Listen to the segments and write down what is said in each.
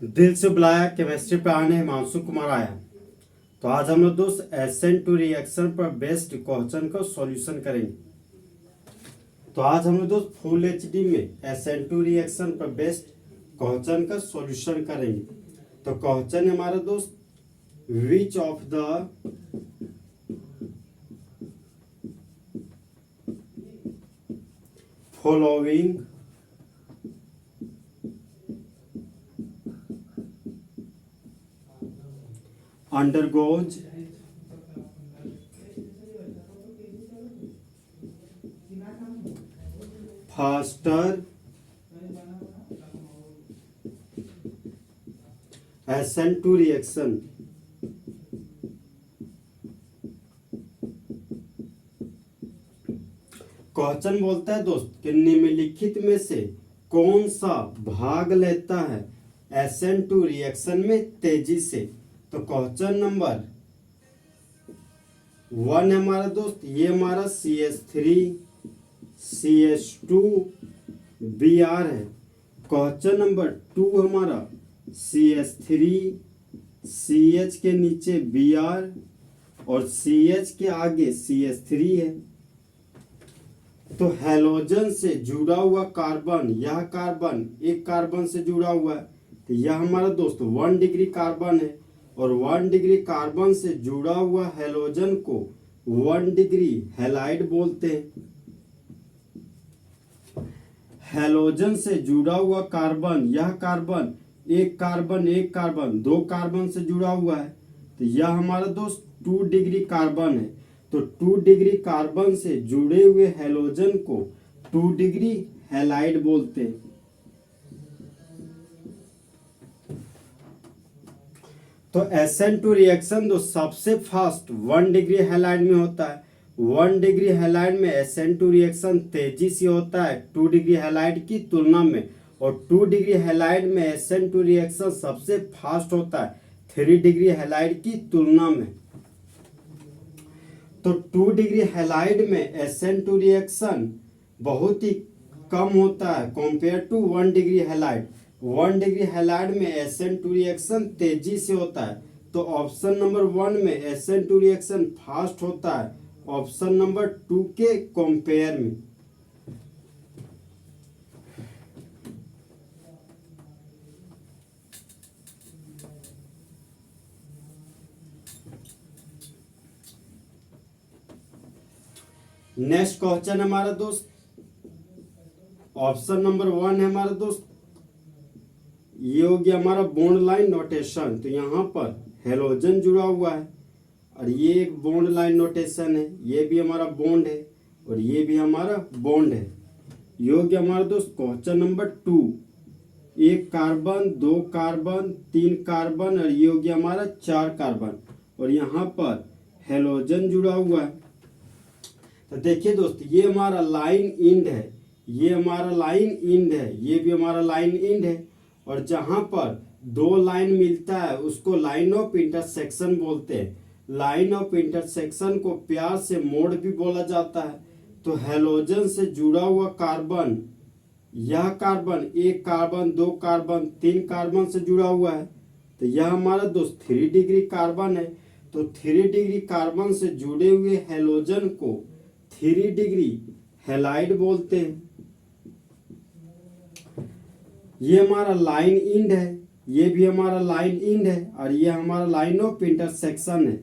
दिल से बुलाया केमिस्ट्री पे आने हिमांशु कुमार आया। तो आज हम लोग दोस्त SN2 रिएक्शन पर बेस्ड क्वेश्चन का सॉल्यूशन करेंगे। तो आज हम लोग दोस्त फुल HD में SN2 रिएक्शन पर बेस्ड क्वेश्चन का सॉल्यूशन करेंगे। तो क्वेश्चन है हमारा दोस्त, which of the following undergoes faster SN2 reaction? Question बोलता है दोस्त कि निम्नलिखित में से कौन सा भाग लेता है SN2 रिएक्शन में तेजी से। तो क्वेश्चन नंबर 1 है हमारा दोस्त, ये हमारा CH3 CH2 Br है। क्वेश्चन नंबर 2 हमारा CH3 CH के नीचे Br और CH के आगे CH3 है। तो हैलोजन से जुड़ा हुआ कार्बन, यह कार्बन एक कार्बन से जुड़ा हुआ है, तो यह हमारा दोस्त 1 डिग्री कार्बन है और 1 डिग्री कार्बन से जुड़ा हुआ हैलोजन को 1 डिग्री हैलाइड बोलते हैं। हैलोजन से जुड़ा हुआ कार्बन, यह कार्बन एक कार्बन 2 कार्बन से जुड़ा हुआ है, तो यह हमारा दोस्त 2 डिग्री कार्बन है। तो 2 डिग्री कार्बन से जुड़े हुए हैलोजन को 2 डिग्री हैलाइड बोलते हैं। तो SN2 रिएक्शन तो सबसे फास्ट 1 डिग्री हैलाइड में होता है। 1 डिग्री हैलाइड में SN2 रिएक्शन तेजी से होता है 2 डिग्री हैलाइड की तुलना में, और 2 डिग्री हैलाइड में SN2 रिएक्शन सबसे फास्ट होता है 3 डिग्री हैलाइड की तुलना में। तो 2 डिग्री हैलाइड में SN2 रिएक्शन बहुत ही कम होता है compare to 1 degree halide. 1 degree halide में SN2 रिएक्शन तेजी से होता है। तो ऑप्शन नंबर 1 में SN2 रिएक्शन फास्ट होता है ऑप्शन नंबर 2 के कंपेयर में। नेक्स्ट क्वेश्चन हमारा दोस्त, ऑप्शन नंबर 1 है हमारा दोस्त, ये हो गया हमारा बॉन्ड लाइन नोटेशन। तो यहाँ पर हेलोजन जुड़ा हुआ है और ये एक बॉन्ड लाइन नोटेशन है, ये भी हमारा बॉन्ड है और ये भी हमारा बॉन्ड है। ये हो गया हमारा दोस्त question number 2, 1 carbon 2 carbon 3 carbon और ये हो गया हमारा 4 कार्बन और यहाँ पर हेलोजन जुड़ा हुआ है। तो देखिए दोस्त, ये हमारा लाइन इंड है, ये हमारा लाइन इंड है, ये भी हमारा लाइन इंड है, और जहां पर 2 लाइन मिलता है उसको लाइन ऑफ इंटरसेक्शन बोलते हैं। लाइन ऑफ इंटरसेक्शन को प्यार से मोड भी बोला जाता है। तो हैलोजन से जुड़ा हुआ कार्बन, यह कार्बन 1 कार्बन 2 कार्बन 3 कार्बन से जुड़ा हुआ है, तो यह हमारा दोस्त 3 डिग्री कार्बन है। तो 3 डिग्री कार्बन से जुड़े हुए हैलोजन को 3 डिग्री हैलाइड बोलते हैं। ये हमारा लाइन इंड है, ये भी हमारा लाइन इंड है और ये हमारा लाइन ऑफ इंटरसेक्शन है।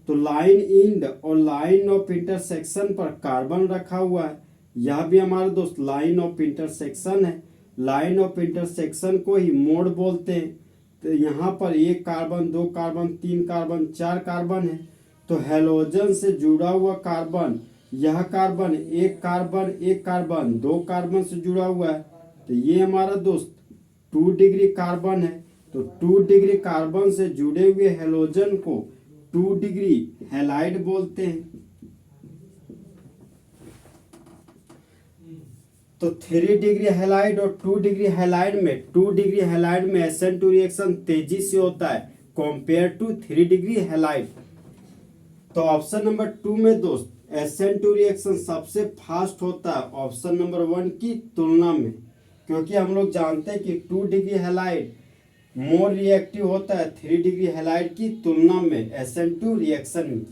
तो लाइन इंड और लाइन ऑफ इंटरसेक्शन पर कार्बन रखा हुआ है, यह भी हमारा दोस्त लाइन ऑफ इंटरसेक्शन है। लाइन ऑफ इंटरसेक्शन को ही मोड बोलते हैं। तो यहाँ पर 1 कार्बन 2 कार्बन 3 कार्बन 4 कार्बन है। तो हैलोजन से जुड़ा हुआ कार्बन, यह कार्बन 1 कार्बन 2 कार्बन से जुड़ा हुआ है, तो ये हमारा दोस्त 2 डिग्री कार्बन है। तो 2 डिग्री कार्बन से जुड़े हुए हैलोजन को 2 डिग्री हैलाइड बोलते हैं। तो 3 डिग्री हैलाइड और 2 डिग्री हैलाइड में 2 डिग्री हैलाइड में SN2 रिएक्शन तेजी से होता है कंपेयर टू 3 डिग्री हैलाइड। तो ऑप्शन नंबर 2 में दोस्त SN2 रिएक्शन सबसे फास्ट होता है ऑप्शन नंबर 1 की तुलना में, क्योंकि हम लोग जानते हैं कि 2 डिग्री हैलाइड मोर रिएक्टिव होता है 3 डिग्री हैलाइड की तुलना में SN2 रिएक्शन में।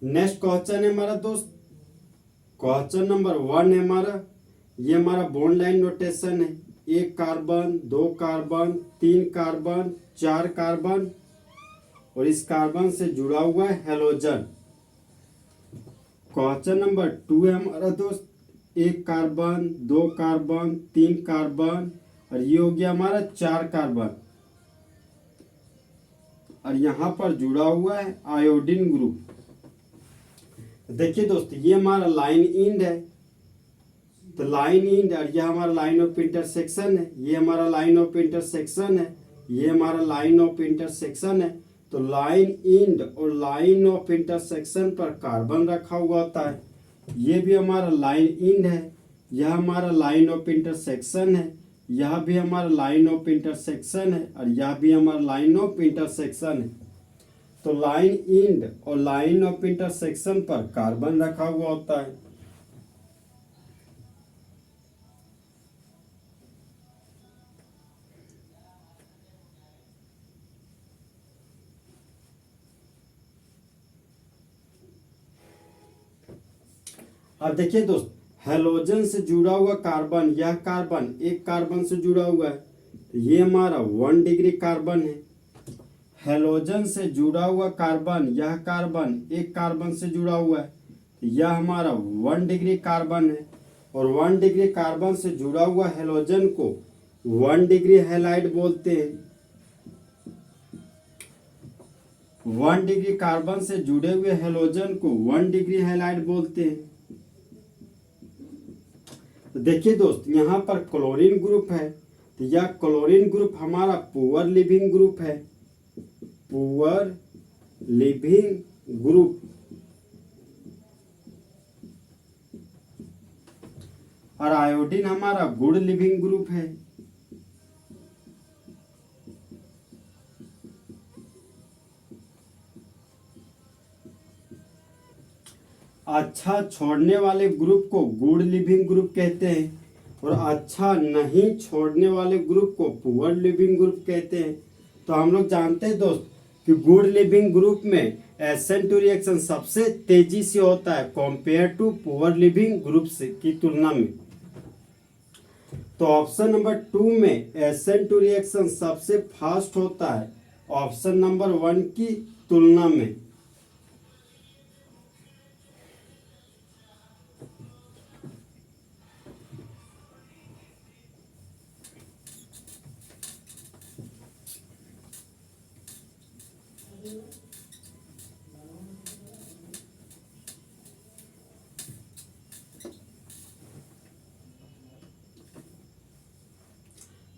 नेक्स्ट क्वेश्चन है हमारा दोस्त, क्वेश्चन नंबर 1 है हमारा। ये हमारा बॉन्ड लाइन नोटेशन है, 1 कार्बन, 2 कार्बन, 3 कार्बन, 4 कार्बन और इस कार्बन से जुड़ा हुआ है हेलोजन। क्वेश्चन नंबर 2 है हमारा दोस्त, 1 कार्बन, 2 कार्बन, 3 कार्बन और ये हो गया हमारा 4 कार्बन और यहां पर जुड़ा हुआ है आयोडीन ग्रुप। देखिए दोस्त, ये हमारा लाइन इंड है, तो लाइन इंड और यह हमारा लाइन ऑफ इंटरसेक्शन है, ये हमारा लाइन ऑफ इंटरसेक्शन है, ये हमारा लाइन ऑफ इंटरसेक्शन है। तो लाइन इंड और लाइन ऑफ इंटरसेक्शन पर कार्बन रखा हुआ होता है। ये भी हमारा लाइन इंड है, यह हमारा लाइन ऑफ इंटरसेक्शन है, यह भी हमारा लाइन ऑफ इंटरसेक्शन है और यह भी हमारा लाइन ऑफ इंटरसेक्शन है। तो लाइन इंड और लाइन ऑफ इंटरसेक्शन पर कार्बन रखा हुआ होता है। अब देखिए दोस्त, हेलोजन से जुड़ा हुआ कार्बन, यह कार्बन एक कार्बन से जुड़ा हुआ है, तो ये हमारा 1 डिग्री कार्बन है। हेलोजन से जुड़ा हुआ कार्बन, यह कार्बन एक कार्बन से जुड़ा हुआ है, तो यह हमारा 1 डिग्री कार्बन है। और 1 डिग्री कार्बन से जुड़ा हुआ हेलोजन को 1 डिग्री हैलाइड बोलते हैं। 1 डिग्री कार्बन से जुड़े हुए हेलोजन को 1 डिग्री हैलाइड बोलते हैं। तो देखिए दोस्त, यहाँ पर क्लोरीन ग्रुप है, तो यह क्लोरीन ग्रुप हमारा पुअर लिविंग ग्रुप है, पुअर लिविंग ग्रुप। और आयोडीन हमारा गुड लिविंग ग्रुप है। अच्छा छोड़ने वाले ग्रुप को गुड लिविंग ग्रुप कहते हैं और अच्छा नहीं छोड़ने वाले ग्रुप को पुअर लिविंग ग्रुप कहते हैं। तो हम लोग जानते हैं दोस्त कि गुड लिविंग ग्रुप में SN2 रिएक्शन सबसे तेजी से होता है compare to poor leaving group से की तुलना में। तो ऑप्शन नंबर 2 में SN2 रिएक्शन सबसे फास्ट होता है ऑप्शन नंबर 1 की तुलना में।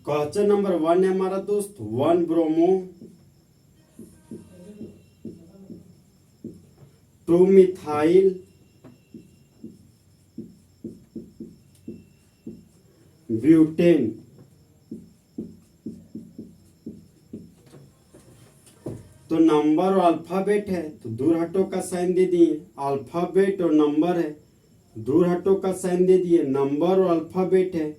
क्वेश्चन नंबर 1 है हमारा दोस्त, 1 ब्रोमो 2 मिथाइल ब्यूटेन। तो नंबर और अल्फाबेट है, तो दूर हटो का साइन दे दिए। अल्फाबेट और नंबर है, दूर हटो का साइन दे दिए। नंबर और अल्फाबेट है,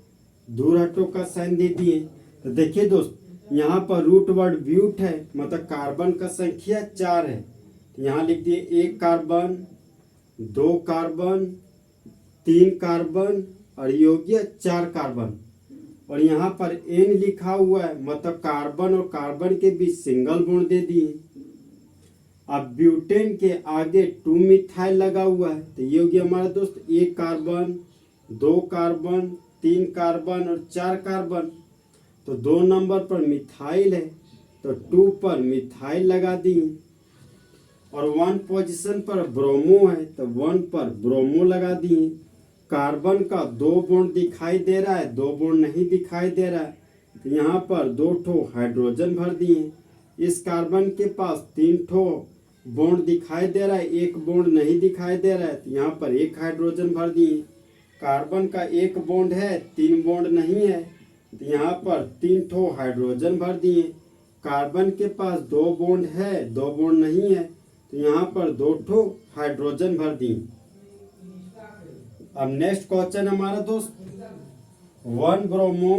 दूर हटो का साइन दे दिए। तो देखिए दोस्त, यहाँ पर रूट वर्ड ब्यूट है, मतलब कार्बन का संख्या 4 है। यहाँ लिख दिए 1 कार्बन, 2 कार्बन, 3 कार्बन और ये हो गया 4 कार्बन। और यहाँ पर N लिखा हुआ है, मतलब कार्बन और कार्बन के बीच सिंगल बॉन्ड दे दिए। अब ब्यूटेन के आगे 2 मिथाइल लगा हुआ है, तो ये हो गया हमारा दोस्त 1 कार्बन, 2 कार्बन, 3 कार्बन और 4 कार्बन। तो 2 नंबर पर मिथाइल है, तो 2 पर मिथाइल लगा दिए। और 1 पोजीशन पर ब्रोमो है, तो 1 पर ब्रोमो लगा दिए। कार्बन का 2 बॉन्ड दिखाई दे रहा है, 2 बॉन्ड नहीं दिखाई दे रहा है, तो यहाँ पर 2 ठो हाइड्रोजन भर दिए। इस कार्बन के पास 3 ठो बॉन्ड दिखाई दे रहा है, एक बॉन्ड नहीं दिखाई दे रहा है, तो यहाँ पर एक हाइड्रोजन भर दिए। कार्बन का एक बॉन्ड है, 3 बॉन्ड नहीं है, तो यहाँ पर 3 ठो हाइड्रोजन भर दिए। कार्बन के पास 2 बॉन्ड है, 2 बॉन्ड नहीं है, तो यहाँ पर 2 ठो हाइड्रोजन भर दिए। अब नेक्स्ट क्वेश्चन हमारा दोस्त, 1 ब्रोमो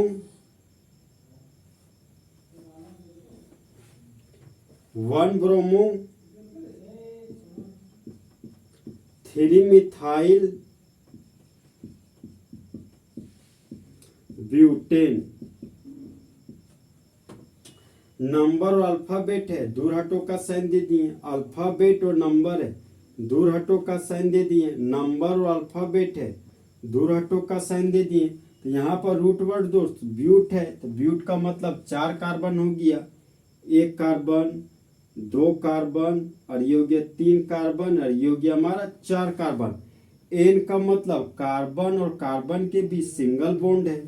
3 मिथाइल ब्यूटेन, नंबर और अल्फाबेट है, दूर हटो का साइन दे दिए। अल्फाबेट और नंबर है, दूर हटो का साइन दे दिए। नंबर और अल्फाबेट है, दूर हटो का साइन दे दिए। तो यहाँ पर रूट वर्ड दोस्त ब्यूट है, तो ब्यूट का मतलब 4 कार्बन हो गया। 1 कार्बन, 2 कार्बन और ये हो गया 3 कार्बन और ये हो गया हमारा 4 कार्बन। एन का मतलब कार्बन और कार्बन के बीच सिंगल बॉन्ड है,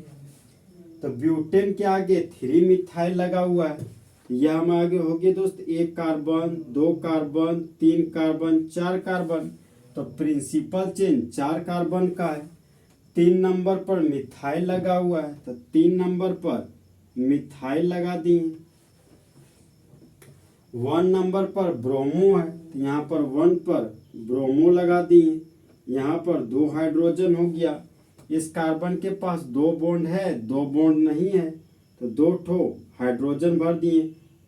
तो ब्यूटेन के आगे 3 मिथाइल लगा हुआ है। यह हम आगे हो गए दोस्त 1 कार्बन, 2 कार्बन, 3 कार्बन, 4 कार्बन। तो प्रिंसिपल चेन 4 कार्बन का है। 3 नंबर पर मिथाइल लगा हुआ है, तो 3 नंबर पर मिथाइल लगा दिए। 1 नंबर पर ब्रोमो है, तो यहाँ पर 1 पर ब्रोमो लगा दिए। यहाँ पर 2 हाइड्रोजन हो गया। इस कार्बन के पास 2 बॉन्ड है, 2 बॉन्ड नहीं है, तो 2 ठो हाइड्रोजन भर दिए।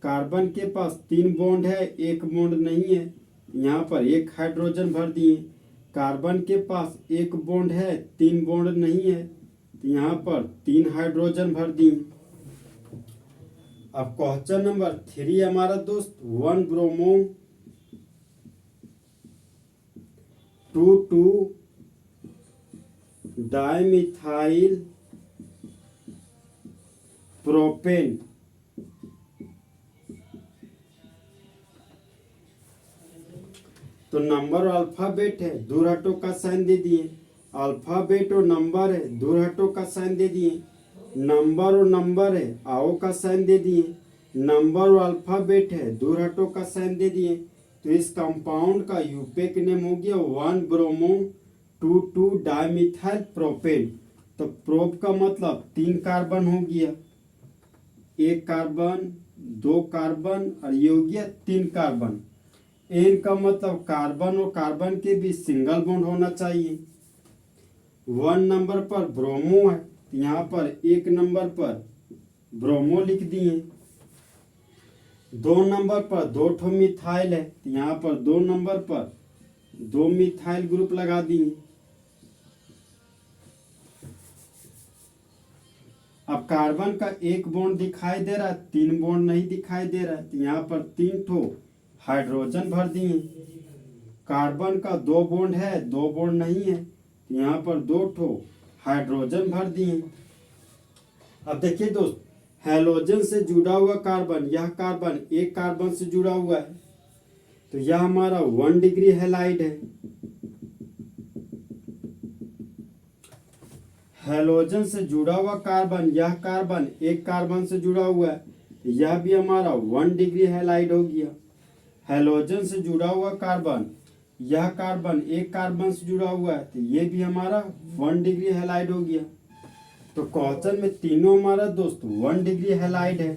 कार्बन के पास 3 बॉन्ड है, 1 बॉन्ड नहीं है, यहाँ पर 1 हाइड्रोजन भर दिए। कार्बन के पास 1 बॉन्ड है, 3 बॉन्ड नहीं है, तो यहाँ पर 3 हाइड्रोजन भर दिए। अब क्वेश्चन नंबर 3 हमारा दोस्त, 1 ब्रोमो 2 डाइमिथाइल प्रोपेन, तो नंबर और अल्फाबेट है, दूर हटो का साइन दे दिए। अल्फाबेट और नंबर है, दूर हटो का साइन दे दिए। नंबर और नंबर है, आओ का साइन दे दिए। नंबर और अल्फाबेट है, दूर हटो का साइन दे दिए। तो इस कंपाउंड का यूपेक नेम हो गया 1 ब्रोमो 2 डाइमिथाइल प्रोपेन। तो प्रोप का मतलब 3 कार्बन हो गया, 1 कार्बन, 2 कार्बन और ये हो गया 3 कार्बन। एन का मतलब कार्बन और कार्बन के बीच सिंगल बॉन्ड होना चाहिए। 1 नंबर पर ब्रोमो है, यहाँ पर 1 नंबर पर ब्रोमो लिख दिए। 2 नंबर पर 2 ठो मिथाइल है, यहाँ पर 2 नंबर पर 2 मिथाइल ग्रुप लगा दिए। अब कार्बन का 1 बॉन्ड दिखाई दे रहा है, 3 बॉन्ड नहीं दिखाई दे रहा है, तो यहाँ पर 3 ठो हाइड्रोजन भर दिए। कार्बन का 2 बॉन्ड है, 2 बॉन्ड नहीं है, तो यहाँ पर 2 ठो हाइड्रोजन भर दिए। अब देखिए दोस्त, हैलोजन से जुड़ा हुआ कार्बन, यह कार्बन 1 कार्बन से जुड़ा हुआ है, तो यह हमारा 1 डिग्री हैलाइड है। हैलोजन से जुड़ा हुआ कार्बन, यह कार्बन 1 कार्बन से जुड़ा हुआ है, तो यह भी हमारा 1 डिग्री हैलाइड हो गया। हैलोजन से जुड़ा हुआ कार्बन, यह कार्बन 1 कार्बन से जुड़ा हुआ है, तो ये भी हमारा 1 डिग्री हैलाइड हो गया। तो क्वेश्चन में तीनों हमारा दोस्त 1 डिग्री हैलाइड है।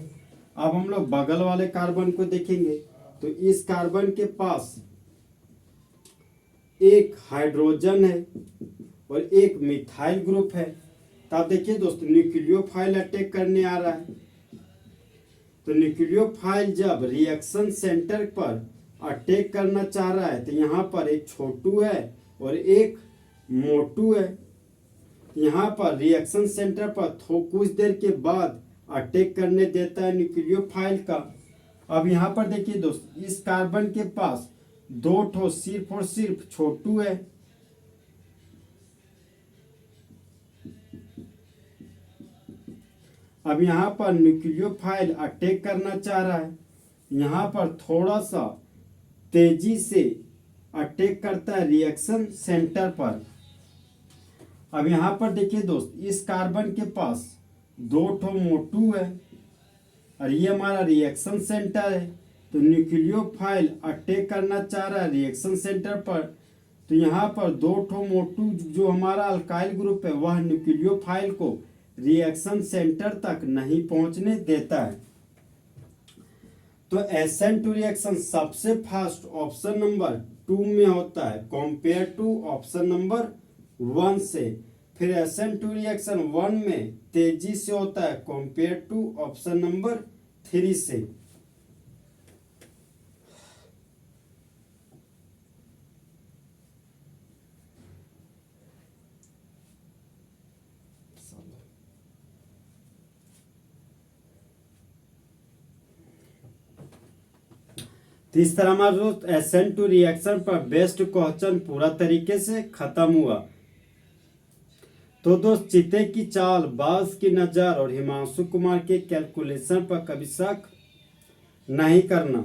अब हम लोग बगल वाले कार्बन को देखेंगे, तो इस कार्बन के पास 1 हाइड्रोजन है और 1 मिथाइल ग्रुप है। तो आप देखिए दोस्त, न्यूक्लियोफाइल अटैक करने आ रहा है, तो न्यूक्लियोफाइल जब रिएक्शन सेंटर पर अटैक करना चाह रहा है, तो यहाँ पर एक छोटू है और एक मोटू है। यहाँ पर रिएक्शन सेंटर पर कुछ देर के बाद अटैक करने देता है न्यूक्लियोफाइल का। अब यहाँ पर देखिए दोस्त, इस कार्बन के पास 2 ठो सिर्फ और सिर्फ छोटू है। अब यहाँ पर न्यूक्लियोफाइल अटैक करना चाह रहा है, यहाँ पर थोड़ा सा तेजी से अटैक करता है रिएक्शन सेंटर पर। अब यहाँ पर देखिए दोस्त, इस कार्बन के पास 2 ठो मोटू है और ये हमारा रिएक्शन सेंटर है। तो न्यूक्लियोफाइल अटैक करना चाह रहा है रिएक्शन सेंटर पर, तो यहाँ पर दो ठो मोटू जो हमारा अल्काइल ग्रुप है वह न्यूक्लियोफाइल को रिएक्शन सेंटर तक नहीं पहुंचने देता है। तो SN2 रिएक्शन सबसे फास्ट ऑप्शन नंबर 2 में होता है कंपेयर टू ऑप्शन नंबर 1 से। फिर SN2 रिएक्शन 1 में तेजी से होता है कंपेयर टू ऑप्शन नंबर 3 से। तो इस तरह हमारा दोस्त SN2 रिएक्शन पर बेस्ट क्वेश्चन पूरा तरीके से खत्म हुआ। तो दोस्त चीते की चाल, बाज की नजर और हिमांशु कुमार के कैलकुलेशन पर कभी शक नहीं करना।